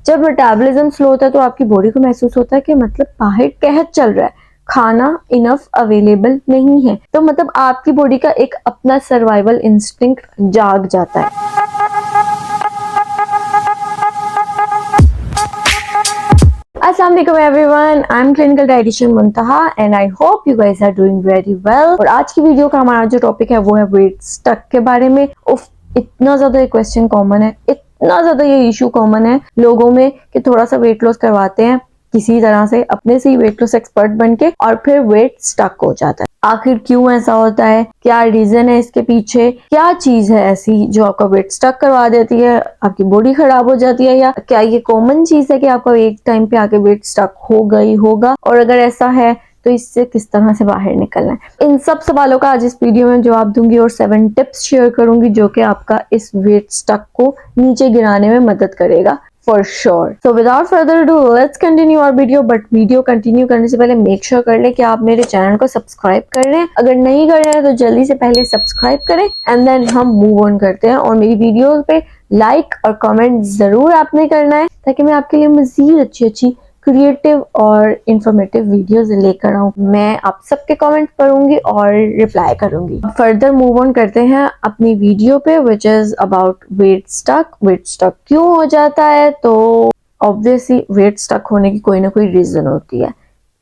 जब metabolism slow होता है तो आपकी बॉडी को महसूस होता है कि मतलब बाहर कहर चल रहा है, खाना इनफ अवेलेबल नहीं है। तो मतलब आपकी बॉडी का एक अपना सर्वाइवल इंस्टिंक्ट जाग जाता है। अस्सलाम वालेकुम everyone, I am clinical dietitian Muntaha and I hope you guys are doing very well. और आज की वीडियो का हमारा जो टॉपिक है वो है वेट स्टक के बारे में। इतना ज्यादा ये क्वेश्चन कॉमन है, इतना ज्यादा ये इशू कॉमन है लोगों में कि थोड़ा सा वेट लॉस करवाते हैं किसी तरह से, अपने से ही वेट लॉस एक्सपर्ट बन के, और फिर वेट स्टक हो जाता है। आखिर क्यों ऐसा होता है, क्या रीजन है इसके पीछे, क्या चीज है ऐसी जो आपका वेट स्टक करवा देती है, आपकी बॉडी खराब हो जाती है, या क्या ये कॉमन चीज है कि आपका एक टाइम पे आके वेट स्टक हो गई होगा, और अगर ऐसा है तो इससे किस तरह से बाहर निकलना है। इन सब सवालों का आज इस वीडियो में जवाब दूंगी और 7 टिप्स शेयर करूंगी जो कि आपका इस वेट स्टक को नीचे गिराने में मदद करेगा for sure. So without further do let's continue our video. But video continue करने से पहले मेक श्योर कर लें कि आप मेरे चैनल को सब्सक्राइब कर रहे हैं। अगर नहीं कर रहे हैं तो जल्दी से पहले सब्सक्राइब करें एंड देन हम मूव ऑन करते हैं। और मेरी वीडियो पे लाइक और कमेंट जरूर आपने करना है ताकि मैं आपके लिए मजीद अच्छी क्रिएटिव और इंफॉर्मेटिव वीडियोस लेकर आऊं। मैं आप सबके कमेंट पढ़ूंगी और रिप्लाई करूंगी। फर्दर मूव ऑन करते हैं अपनी वीडियो पे, which is about weight stuck. Weight stuck क्यों हो जाता है? तो ऑब्वियसली वेट स्टक होने की कोई ना कोई रीजन होती है।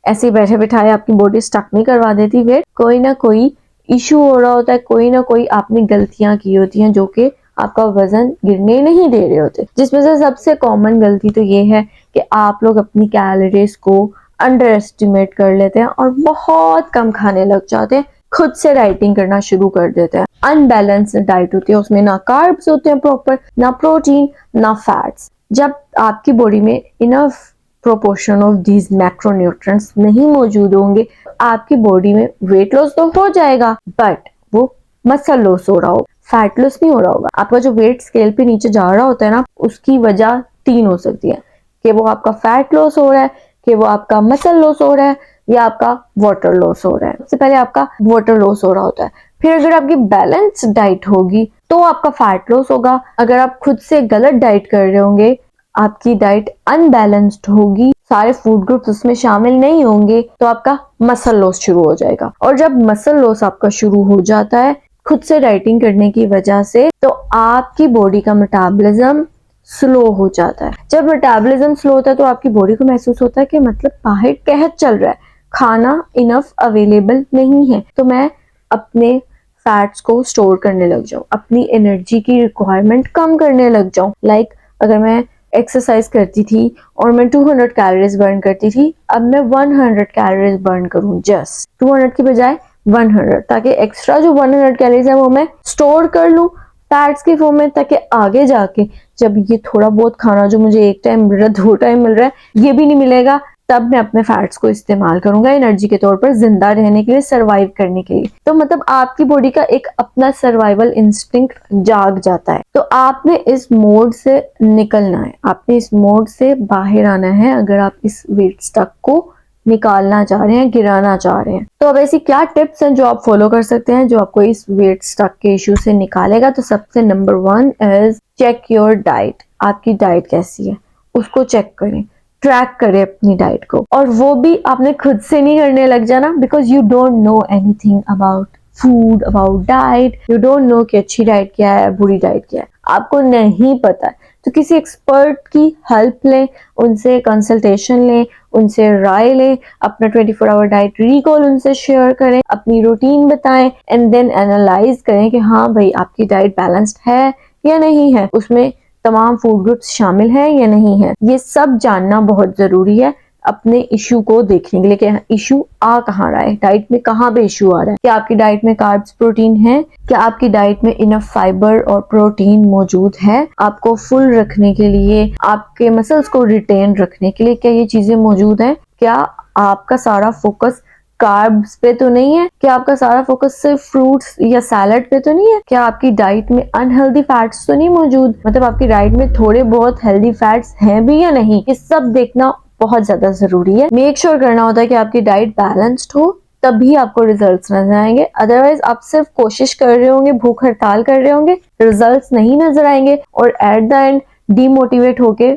ऐसे बैठे बिठाए आपकी बॉडी स्टक नहीं करवा देती वेट, कोई ना कोई इशू हो रहा होता है, कोई ना कोई आपने गलतियां की होती हैं जो कि आपका वजन गिरने नहीं दे रहे होते। जिसमें से सबसे कॉमन गलती तो ये है कि आप लोग अपनी कैलोरीज को अंडर एस्टिमेट कर लेते हैं और बहुत कम खाने लग जाते हैं, खुद से डाइटिंग करना शुरू कर देते हैं। अनबैलेंस्ड डाइट होती है, उसमें ना कार्ब्स होते हैं प्रॉपर, ना प्रोटीन, ना फैट्स। जब आपकी बॉडी में enough proportion of these macronutrients नहीं मौजूद होंगे, आपकी बॉडी में वेट लॉस तो हो जाएगा बट वो मसल लॉस हो रहा हो, फैट लॉस नहीं हो रहा होगा। आपका जो वेट स्केल पे नीचे जा रहा होता है ना, उसकी वजह 3 हो सकती है कि वो आपका फैट लॉस हो रहा है, कि वो आपका मसल लॉस हो रहा है, या आपका वाटर लॉस हो रहा है। सबसे पहले आपका वाटर लॉस हो रहा होता है, फिर अगर आपकी बैलेंस डाइट होगी तो आपका फैट लॉस होगा। अगर आप खुद से गलत डाइट कर रहे होंगे, आपकी डाइट अनबैलेंस्ड होगी, सारे फूड ग्रुप्स उसमें शामिल नहीं होंगे, तो आपका मसल लॉस शुरू हो जाएगा। और जब मसल लॉस आपका शुरू हो जाता है खुद से डाइटिंग करने की वजह से, तो आपकी बॉडी का मेटाबॉलिज्म स्लो हो जाता है। जब मेटाबॉलिज्म स्लो होता है तो आपकी बॉडी को महसूस होता है कि मतलब बाहर कहर चल रहा है, खाना इनफ अवेलेबल नहीं है, तो मैं अपने फैट्स को स्टोर करने लग जाऊं, अपनी एनर्जी की रिक्वायरमेंट कम करने लग जाऊं। लाइक अगर मैं एक्सरसाइज करती थी और मैं 200 कैलोरीज बर्न करती थी, अब मैं 100 कैलोरीज बर्न करूं, जस्ट 200 की बजाय 100, ताकि एक्स्ट्रा जो 100 कैलोरीज है वो मैं स्टोर कर लूं फैट्स की फॉर्म में, ताकि आगे जाके जब ये थोड़ा बहुत खाना जो मुझे एक टाइम मिल रहा है, 2 टाइम मिल रहा है, ये भी नहीं मिलेगा, तब मैं अपने फैट्स को इस्तेमाल करूंगा एनर्जी के तौर पर, जिंदा रहने के लिए, सरवाइव करने के लिए। तो मतलब आपकी बॉडी का एक अपना सर्वाइवल इंस्टिंक्ट जाग जाता है। तो आपने इस मोड से निकलना है, आपने इस मोड से बाहर आना है अगर आप इस वेट स्टक को निकालना चाह रहे हैं, गिराना चाह रहे हैं। तो अब ऐसी क्या टिप्स हैं जो आप फॉलो कर सकते हैं जो आपको इस वेट स्टक के इश्यू से निकालेगा? तो सबसे number 1 is check your diet. आपकी डाइट कैसी है उसको चेक करें, ट्रैक करें अपनी डाइट को। और वो भी आपने खुद से नहीं करने लग जाना, because you don't know anything about food, about diet. You don't know कि अच्छी डाइट क्या है, बुरी डाइट क्या है, आपको नहीं पता है। तो किसी एक्सपर्ट की हेल्प लें, उनसे कंसल्टेशन लें, उनसे राय लें, अपना 24 आवर डाइट रिकॉल उनसे शेयर करें, अपनी रूटीन बताएं एंड देन एनालाइज करें कि हाँ भाई आपकी डाइट बैलेंस्ड है या नहीं है, उसमें तमाम फूड ग्रुप्स शामिल है या नहीं है। ये सब जानना बहुत जरूरी है अपने इशू को देखने के लिए कि इशू आ कहाँ रहा है, डाइट में कहाँ पे इशू आ रहा है। क्या आपकी डाइट में कार्ब्स प्रोटीन है, क्या आपकी डाइट में इनफ फाइबर और प्रोटीन मौजूद है आपको फुल रखने के लिए, आपके मसल्स को रिटेन रखने के लिए, क्या ये चीजें मौजूद है? क्या आपका सारा फोकस कार्ब्स पे तो नहीं है? क्या आपका सारा फोकस सिर्फ फ्रूट्स या सैलड पे तो नहीं है? क्या आपकी डाइट में अनहेल्दी फैट्स तो नहीं मौजूद? मतलब आपकी डाइट में थोड़े बहुत हेल्दी फैट्स हैं भी या नहीं? ये सब देखना बहुत ज्यादा जरूरी है। मेक श्योर करना होता है कि आपकी डाइट बैलेंस्ड हो, तभी आपको रिजल्ट्स नजर आएंगे। अदरवाइज आप सिर्फ कोशिश कर रहे होंगे, भूख हड़ताल कर रहे होंगे, रिजल्ट्स नहीं नजर आएंगे और एट द एंड डीमोटिवेट होके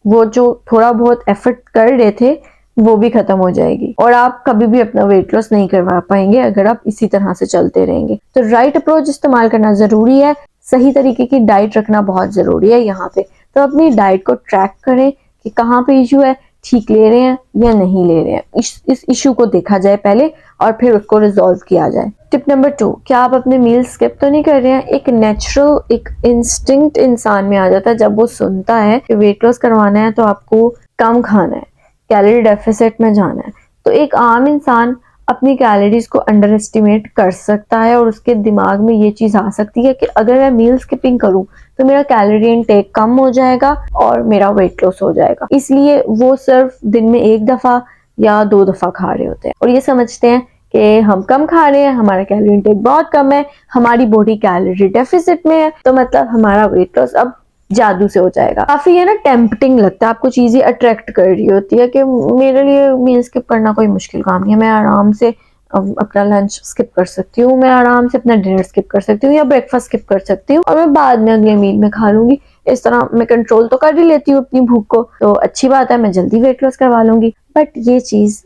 वो जो थोड़ा बहुत एफर्ट कर रहे थे वो भी खत्म हो जाएगी और आप कभी भी अपना वेट लॉस नहीं करवा पाएंगे अगर आप इसी तरह से चलते रहेंगे। तो राइट अप्रोच इस्तेमाल करना जरूरी है, सही तरीके की डाइट रखना बहुत जरूरी है यहाँ पे। तो अपनी डाइट को ट्रैक करें कि कहाँ पे इशू है, ठीक ले रहे हैं या नहीं ले रहे हैं, इस इशू को देखा जाए पहले और फिर उसको रिजॉल्व किया जाए। टिप नंबर 2, क्या आप अपने मील स्किप तो नहीं कर रहे हैं? एक नेचुरल, एक इंस्टिंक्ट इंसान में आ जाता है जब वो सुनता है कि वेट लॉस करवाना है तो आपको कम खाना है, कैलोरी डेफिसिट में जाना है। तो एक आम इंसान अपनी कैलोरीज को अंडर एस्टिमेट कर सकता है और उसके दिमाग में ये चीज आ सकती है कि अगर मैं मील स्किपिंग करूं तो मेरा कैलोरी इनटेक कम हो जाएगा और मेरा वेट लॉस हो जाएगा। इसलिए वो सिर्फ दिन में 1 दफा या 2 दफा खा रहे होते हैं और ये समझते हैं कि हम कम खा रहे हैं, हमारा कैलोरी इनटेक बहुत कम है, हमारी बॉडी कैलोरी डेफिसिट में है, तो मतलब हमारा वेट लॉस अब जादू से हो जाएगा। काफी है ना टेम्पटिंग लगता है, आपको चीजें अट्रैक्ट कर रही होती है कि मेरे लिए मील स्किप करना कोई मुश्किल काम नहीं है, मैं आराम से अपना लंच स्किप कर सकती हूँ, मैं आराम से अपना डिनर स्किप कर सकती हूँ या ब्रेकफास्ट स्किप कर सकती हूँ और मैं बाद में अगले मील में खा लूंगी। इस तरह मैं कंट्रोल तो कर ही लेती हूँ अपनी भूख को, तो अच्छी बात है, मैं जल्दी वेट लॉस करवा लूंगी। बट ये चीज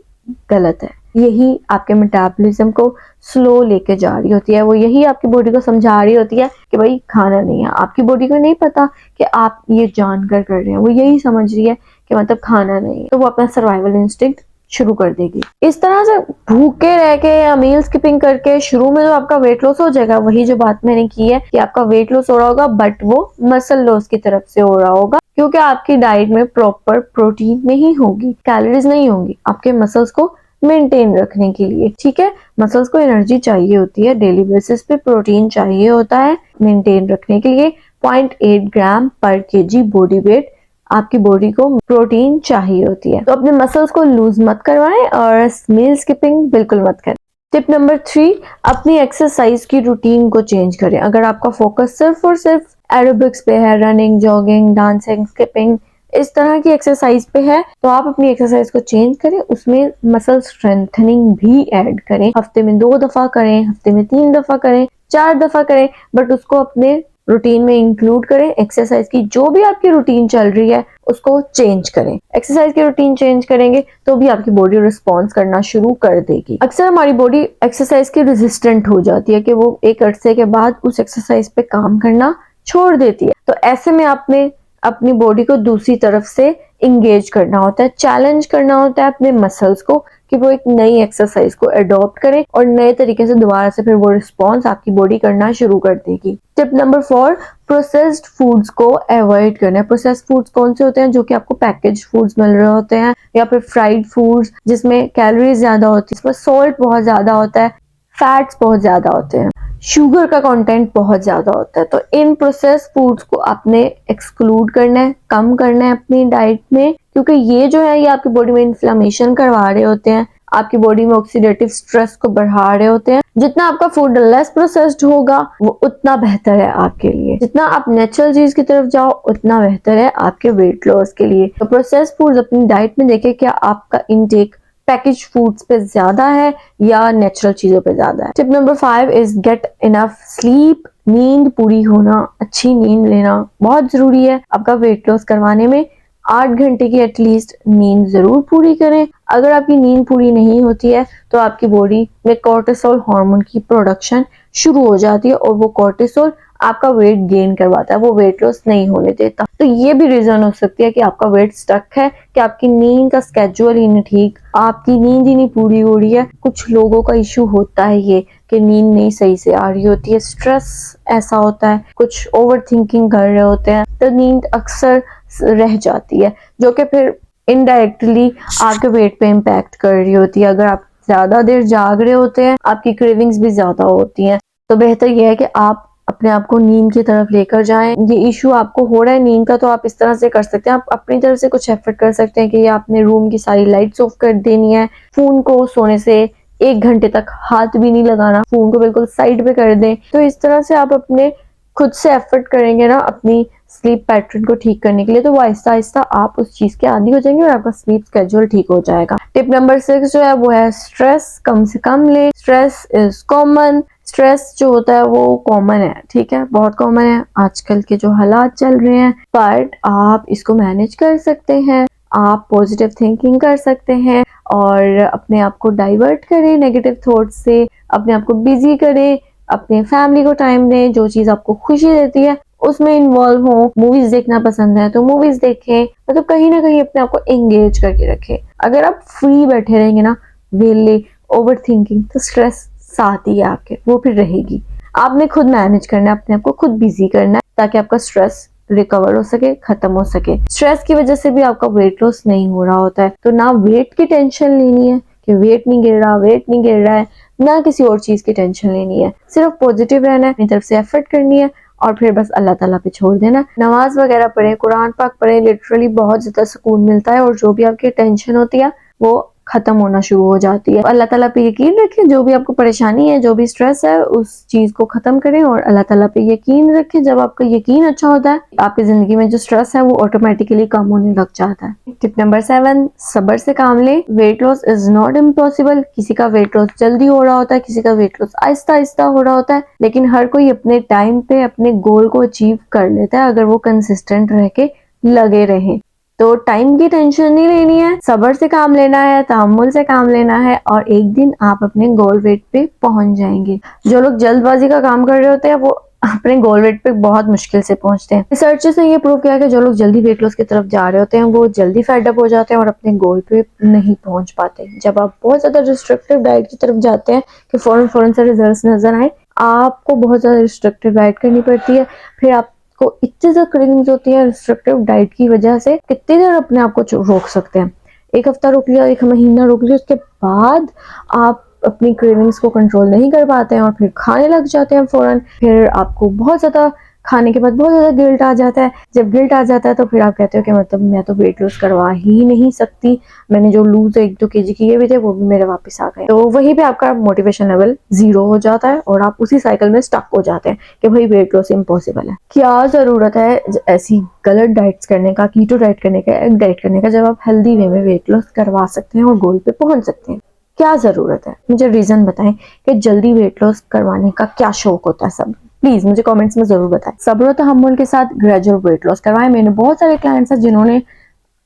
गलत है, यही आपके मेटाबॉलिज्म को स्लो लेके जा रही होती है, वो यही आपकी बॉडी को समझा रही होती है कि भाई खाना नहीं है। आपकी बॉडी को नहीं पता कि आप ये जानकर कर रहे हैं, वो यही समझ रही है कि मतलब खाना नहीं है, तो वो अपना सर्वाइवल इंस्टिंक्ट शुरू कर देगी। इस तरह से भूखे रह के या मील स्किपिंग करके शुरू में तो आपका वेट लॉस हो जाएगा, वही जो बात मैंने की है कि आपका वेट लॉस हो रहा होगा बट वो मसल लॉस की तरफ से हो रहा होगा, क्योंकि आपकी डाइट में प्रॉपर प्रोटीन नहीं होगी, कैलोरीज नहीं होंगी आपके मसल्स को मेंटेन रखने के लिए। ठीक है, मसल्स को एनर्जी चाहिए होती है, डेली बेसिस पे प्रोटीन चाहिए होता है मेंटेन रखने के लिए। 0.8 ग्राम पर केजी बॉडी वेट आपकी बॉडी को प्रोटीन चाहिए होती है। तो अपने मसल्स को लूज मत करवाएं और मील स्किपिंग बिल्कुल मत करें। टिप नंबर 3, अपनी एक्सरसाइज की रूटीन को चेंज करें। अगर आपका फोकस सिर्फ और सिर्फ एरोबिक्स पे है, रनिंग, जॉगिंग, डांसिंग, स्किपिंग, इस तरह की एक्सरसाइज पे है, तो आप अपनी एक्सरसाइज को चेंज करें, उसमें मसल स्ट्रेंथनिंग भी ऐड करें। हफ्ते में 2 दफा करें, हफ्ते में 3 दफा करें, 4 दफा करें, बट उसको अपने रूटीन में इंक्लूड करें। एक्सरसाइज की जो भी आपकी रूटीन चल रही है उसको चेंज करें। एक्सरसाइज की रूटीन चेंज करेंगे तो भी आपकी बॉडी रिस्पॉन्स करना शुरू कर देगी। अक्सर हमारी बॉडी एक्सरसाइज की रेजिस्टेंट हो जाती है कि वो एक अरसे के बाद उस एक्सरसाइज पे काम करना छोड़ देती है। तो ऐसे में आपने अपनी बॉडी को दूसरी तरफ से इंगेज करना होता है, चैलेंज करना होता है अपने मसल्स को कि वो एक नई एक्सरसाइज को अडॉप्ट करें और नए तरीके से दोबारा से फिर वो रिस्पॉन्स आपकी बॉडी करना शुरू कर देगी। टिप नंबर 4, प्रोसेस्ड फूड्स को अवॉइड करना है। प्रोसेस्ड फूड्स कौन से होते हैं? जो कि आपको पैकेज फूड्स मिल रहे होते हैं या फिर फ्राइड फूड्स जिसमें कैलोरीज ज्यादा होती है, इसमें सॉल्ट बहुत ज्यादा होता है, फैट्स बहुत ज्यादा होते हैं, शुगर का कंटेंट बहुत ज्यादा होता है। तो इन प्रोसेस फूड्स को आपने एक्सक्लूड करना है, कम करना है अपनी डाइट में, क्योंकि ये जो है ये आपकी बॉडी में इन्फ्लेमेशन करवा रहे होते हैं, आपकी बॉडी में ऑक्सीडेटिव स्ट्रेस को बढ़ा रहे होते हैं। जितना आपका फूड लेस प्रोसेस्ड होगा वो उतना बेहतर है आपके लिए, जितना आप नेचुरल चीज की तरफ जाओ उतना बेहतर है आपके वेट लॉस के लिए। तो प्रोसेस्ड फूड्स अपनी डाइट में देखें क्या आपका इनटेक पैकेज फूड्स पे ज्यादा है या नेचुरल चीजों पे ज्यादा है। Tip number 5 is get enough sleep. नींद पूरी होना, अच्छी नींद लेना बहुत जरूरी है आपका वेट लॉस करवाने में। 8 घंटे की एटलीस्ट नींद जरूर पूरी करें। अगर आपकी नींद पूरी नहीं होती है तो आपकी बॉडी में कोर्टिसोल हार्मोन की प्रोडक्शन शुरू हो जाती है और वो कोर्टिसोल आपका वेट गेन करवाता है, वो वेट लॉस नहीं होने देता। तो ये भी रीजन हो सकती है कि आपका वेट स्टक है, कि आपकी नींद का स्केड्यूल ही नहीं ठीक, आपकी नींद ही नहीं पूरी हो रही है। कुछ लोगों का इशू होता है ये कि नींद नहीं सही से आ रही होती है, स्ट्रेस ऐसा होता है, कुछ ओवर थिंकिंग कर रहे होते हैं, तो नींद अक्सर रह जाती है जो कि फिर इनडायरेक्टली आपके वेट पे इम्पैक्ट कर रही होती है। अगर आप ज्यादा देर जाग रहे होते हैं आपकी क्रेविंग्स भी ज्यादा होती हैं, तो बेहतर यह है कि आप अपने आप को नींद की तरफ लेकर जाएं। ये इशू आपको हो रहा है नींद का, तो आप इस तरह से कर सकते हैं, आप अपनी तरफ से कुछ एफर्ट कर सकते हैं कि आपने रूम की सारी लाइट्स ऑफ कर देनी है, फोन को सोने से 1 घंटे तक हाथ भी नहीं लगाना, फोन को बिल्कुल साइड पे कर दें। तो इस तरह से आप अपने खुद से एफर्ट करेंगे ना अपनी स्लीप पैटर्न को ठीक करने के लिए, तो वो आहिस्ता आहिस्ता आप उस चीज के आदी हो जाएंगे और आपका स्लीप स्केड्यूल ठीक हो जाएगा। टिप नंबर 6 जो है वो है स्ट्रेस कम से कम ले। स्ट्रेस इज कॉमन, स्ट्रेस जो होता है वो कॉमन है, ठीक है, बहुत कॉमन है आजकल के जो हालात चल रहे हैं, बट आप इसको मैनेज कर सकते हैं। आप पॉजिटिव थिंकिंग कर सकते हैं और अपने आप को डाइवर्ट करें नेगेटिव थॉट से, अपने आप को बिजी करें, अपने फैमिली को टाइम दें, जो चीज आपको खुशी देती है उसमें इन्वॉल्व हो। मूवीज देखना पसंद है तो मूवीज देखें, मतलब कहीं ना कहीं अपने आप को एंगेज करके रखें। अगर आप फ्री बैठे रहेंगे ना, वेले ओवर थिंकिंग, तो स्ट्रेस साथ ही है आपके, वो फिर रहेगी। आपने खुद मैनेज करना है, अपने आप को खुद बिजी करना है ताकि आपका स्ट्रेस रिकवर हो सके, खत्म हो सके। स्ट्रेस की वजह से भी आपका वेट लॉस नहीं हो रहा होता है, तो ना वेट की टेंशन लेनी है कि वेट नहीं गिर रहा, वेट नहीं गिर रहा है, ना किसी और चीज की टेंशन लेनी है। सिर्फ पॉजिटिव रहना है, अपनी तरफ से एफर्ट करनी है और फिर बस अल्लाह ताला पे छोड़ देना। नमाज वगैरह पढ़े, कुरान पाक पढ़े, लिटरली बहुत ज्यादा सुकून मिलता है और जो भी आपकी टेंशन होती है वो खत्म होना शुरू हो जाती है। अल्लाह ताला पे यकीन रखें, जो भी आपको परेशानी है, जो भी स्ट्रेस है, उस चीज को खत्म करें और अल्लाह ताला पे यकीन रखें। जब आपका यकीन अच्छा होता है, आपकी जिंदगी में जो स्ट्रेस है वो ऑटोमेटिकली कम होने लग जाता है। टिप नंबर 7, सब्र से काम लें। Weight loss is not impossible. किसी का वेट लॉस जल्दी हो रहा होता है, किसी का वेट लॉस आहिस्ता आहिस्ता हो रहा होता है, लेकिन हर कोई अपने टाइम पे अपने गोल को अचीव कर लेता है अगर वो कंसिस्टेंट रह के लगे रहे। तो टाइम की टेंशन नहीं लेनी है, सब्र से काम लेना है, तहम्मुल से काम लेना है और एक दिन आप अपने गोल वेट पे पहुंच जाएंगे। जो लोग जल्दबाजी का काम कर रहे होते हैं वो अपने गोल वेट पे बहुत मुश्किल से पहुंचते हैं। रिसर्चर्स ने ये प्रूव किया कि जो लोग जल्दी वेट लॉस की तरफ जा रहे होते हैं वो जल्दी फेड अप हो जाते हैं और अपने गोल पे नहीं पहुंच पाते। जब आप बहुत ज्यादा रिस्ट्रिक्टिव डाइट की तरफ जाते हैं कि फौरन से रिजल्ट नजर आए, आपको बहुत ज्यादा रिस्ट्रिक्टिव डाइट करनी पड़ती है। फिर आप को इतनी ज्यादा क्रेविंग्स होती है रिस्ट्रिक्टिव डाइट की वजह से, कितनी देर अपने आप को रोक सकते हैं। एक हफ्ता रोक लिया, एक महीना रोक लिया, उसके बाद आप अपनी क्रेविंग्स को कंट्रोल नहीं कर पाते हैं और फिर खाने लग जाते हैं फौरन। फिर आपको बहुत ज्यादा खाने के बाद बहुत ज्यादा गिल्ट आ जाता है। जब गिल्ट आ जाता है तो फिर आप कहते हो कि मतलब मैं तो वेट लॉस करवा ही नहीं सकती, मैंने जो लूज 1-2 kg किए भी थे वो भी मेरे वापस आ गए। तो वहीं पे आपका मोटिवेशन लेवल 0 हो जाता है और आप उसी साइकिल में स्टक हो जाते हैं कि भाई वेट लॉस इम्पॉसिबल है। क्या जरूरत है ऐसी गलत डाइट्स करने का, कीटो डाइट करने का, एग डाइट करने का, जब आप हेल्दी वे में वेट लॉस करवा सकते हैं और गोल पे पहुंच सकते हैं? क्या जरूरत है? मुझे रीजन बताएं कि जल्दी वेट लॉस करवाने का क्या शौक होता है सब। प्लीज मुझे कमेंट्स में जरूर बताएं। सब्र और तहम्मुल के साथ ग्रेजुअल वेट लॉस करवाएं। मैंने बहुत सारे क्लाइंट्स हैं जिन्होंने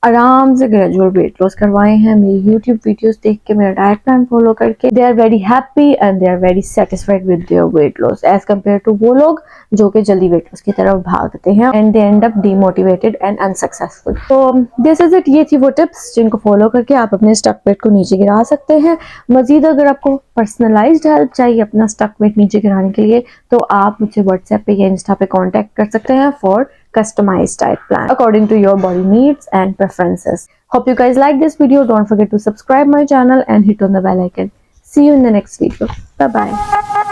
आराम से ग्रेजुअल वेट लॉस करवाए हैं मेरी यूट्यूब वीडियोस देख के, मेरा डाइट प्लान फॉलो करके। They are very happy and they are very satisfied with their weight loss as compare to वो लोग जो कि जल्दी वेट लॉस की तरफ भागते हैं and they and up demotivated and unsuccessful. तो दिस इज इट। ये थी वो टिप्स जिनको फॉलो करके आप अपने स्टक वेट को नीचे गिरा सकते हैं। मजीद अगर आपको पर्सनलाइज्ड हेल्प चाहिए अपना स्टक वेट नीचे गिराने के लिए तो आप मुझे व्हाट्सएप पे या इंस्टा पे कॉन्टेक्ट कर सकते हैं for customized diet plan according to your body needs and preferences. Hope you guys like this video. Don't forget to subscribe my channel and hit on the bell icon. See you in the next video. Bye bye.